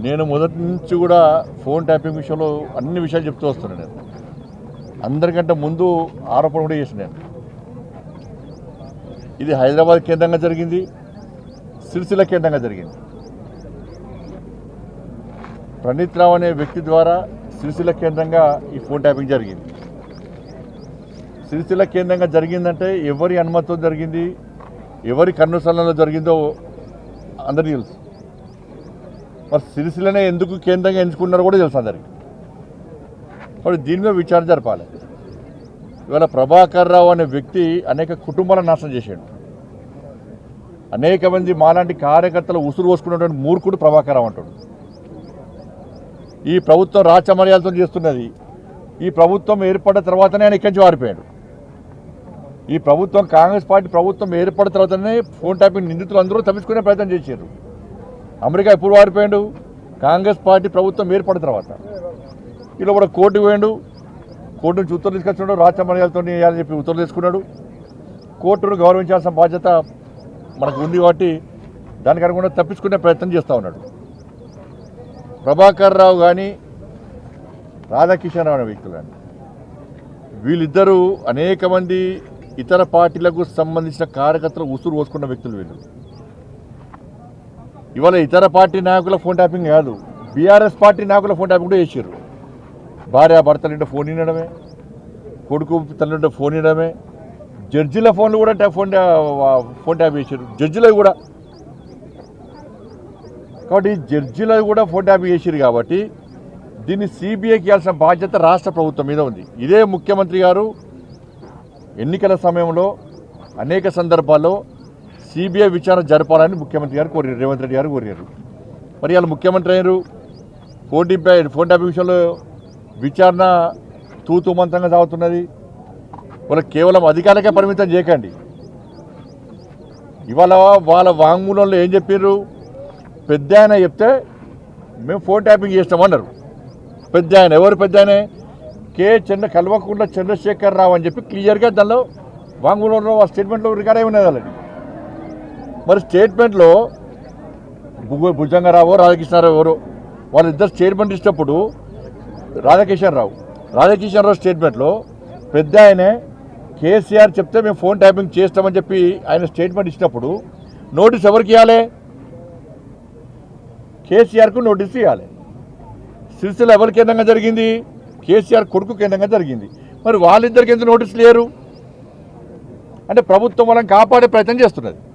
నేను మొదటి నుంచి కూడా ఫోన్ ట్యాపింగ్ విషయంలో అన్ని విషయాలు చెప్తూ వస్తున్నాను. నేను అందరికంటే ముందు ఆరోపణ కూడా చేసిన నేను ఇది హైదరాబాద్ కేంద్రంగా జరిగింది, సిరిసిల్ల కేంద్రంగా జరిగింది. ప్రణీత్ రావు అనే వ్యక్తి ద్వారా సిరిసిల్ల కేంద్రంగా ఈ ఫోన్ ట్యాపింగ్ జరిగింది. సిరిసిల్ల కేంద్రంగా జరిగిందంటే ఎవరి అనుమతితో జరిగింది, ఎవరి కన్నుసరణలో జరిగిందో అందరికీ తెలుసు. మరి సిరిసిల్లనే ఎందుకు కేంద్రంగా ఎంచుకున్నారో కూడా తెలుసు అందరికి. మరి దీని మీద విచారణ జరపాలి. ఇవాళ ప్రభాకర్ రావు అనే వ్యక్తి అనేక కుటుంబాలను నాశనం చేశాడు. అనేక మంది మాలాంటి కార్యకర్తలు ఉసురు పోసుకున్నటువంటి మూర్ఖుడు ప్రభాకర్ రావు అంటాడు. ఈ ప్రభుత్వం రాచమర్యాదతో చేస్తున్నది. ఈ ప్రభుత్వం ఏర్పడిన తర్వాతనే ఆయన ఇక్కడి నుంచి వారిపోయాడు. ఈ ప్రభుత్వం కాంగ్రెస్ పార్టీ ప్రభుత్వం ఏర్పడిన తర్వాతనే ఫోన్ ట్యాపింగ్ నిందితులు అందరూ తప్పించుకునే ప్రయత్నం చేశారు. అమెరికా ఎప్పుడు వారిపోయాడు? కాంగ్రెస్ పార్టీ ప్రభుత్వం ఏర్పడిన తర్వాత. ఇలా కూడా కోర్టుకు పోయాడు. కోర్టు నుంచి ఉత్తర్వులు తీసుకొచ్చున్నాడు. రాచమర్యాదతో అని చెప్పి ఉత్తర్వులు తీసుకున్నాడు. కోర్టును గౌరవించాల్సిన బాధ్యత మనకు ఉంది కాబట్టి దానికి అనుగుణంగా తప్పించుకునే ప్రయత్నం చేస్తూ ఉన్నాడు. ప్రభాకర్ రావు కానీ రాధాకిషన్ రావు అనే వ్యక్తులు కానీ వీళ్ళిద్దరూ అనేక మంది ఇతర పార్టీలకు సంబంధించిన కార్యకర్తలు ఉసురు పోసుకున్న వ్యక్తులు వీళ్ళు. ఇవాళ ఇతర పార్టీ నాయకుల ఫోన్ ట్యాపింగ్ కాదు, బీఆర్ఎస్ పార్టీ నాయకుల ఫోన్ ట్యాపింగ్ కూడా చేశారు. భార్య భర్తలుంటే ఫోన్ వినడమే, కొడుకు తల్లింటే ఫోన్ వినడమే, జడ్జిల ఫోన్లు కూడా ఫోన్ ట్యాప్ చేశారు. జడ్జిలకు కూడా కాబట్టి జడ్జిలకు కూడా ఫోన్ ట్యాప్ చేశారు. కాబట్టి దీన్ని సిబిఐకి ఇవ్వాల్సిన బాధ్యత రాష్ట్ర ప్రభుత్వం మీద ఉంది. ఇదే ముఖ్యమంత్రి గారు ఎన్నికల సమయంలో అనేక సందర్భాల్లో సిబిఐ విచారణ జరపాలని ముఖ్యమంత్రి గారు కోరారు, రేవంత్ రెడ్డి గారు కోరారు. మరి వాళ్ళు ముఖ్యమంత్రి అయ్యారు. ఫోన్ ట్యాపింగ్ విషయంలో విచారణ తూతుమంతంగా సాగుతున్నది. వాళ్ళకి కేవలం అధికారులకే పరిమితం చేయకండి. ఇవాళ వాళ్ళ వాంగ్మూలంలో ఏం చెప్పారు? పెద్ద ఆయన చెప్తే మేము ఫోన్ ట్యాపింగ్ చేస్తామన్నారు. పెద్ద ఆయన ఎవరు? పెద్ద ఆయన కల్వకుంట్ల చంద్రశేఖర్ రావు అని చెప్పి క్లియర్గా దానిలో వాంగ్మూలంలో స్టేట్మెంట్లో రికార్డ్ అయి ఉన్నది వాళ్ళని. మరి స్టేట్మెంట్లో భుజంగరావు రాధాకృష్ణారావు ఎవరు వాళ్ళిద్దరు స్టేట్మెంట్ ఇచ్చినప్పుడు రాధాకిషన్ రావు స్టేట్మెంట్లో పెద్ద ఆయనే కేసీఆర్ చెప్తే మేము ఫోన్ ట్యాపింగ్ చేస్తామని చెప్పి ఆయన స్టేట్మెంట్ ఇచ్చినప్పుడు నోటీస్ ఎవరికి ఇవ్వాలి? కేసీఆర్కు నోటీస్ ఇవ్వాలి. సిరిసిల్ల ఎవరి కేంద్రంగా జరిగింది? కేసీఆర్ కొడుకు కేంద్రంగా జరిగింది. మరి వాళ్ళిద్దరికి ఎందుకు నోటీసులు లేరు? అంటే ప్రభుత్వం వాళ్ళని కాపాడే ప్రయత్నం చేస్తున్నది.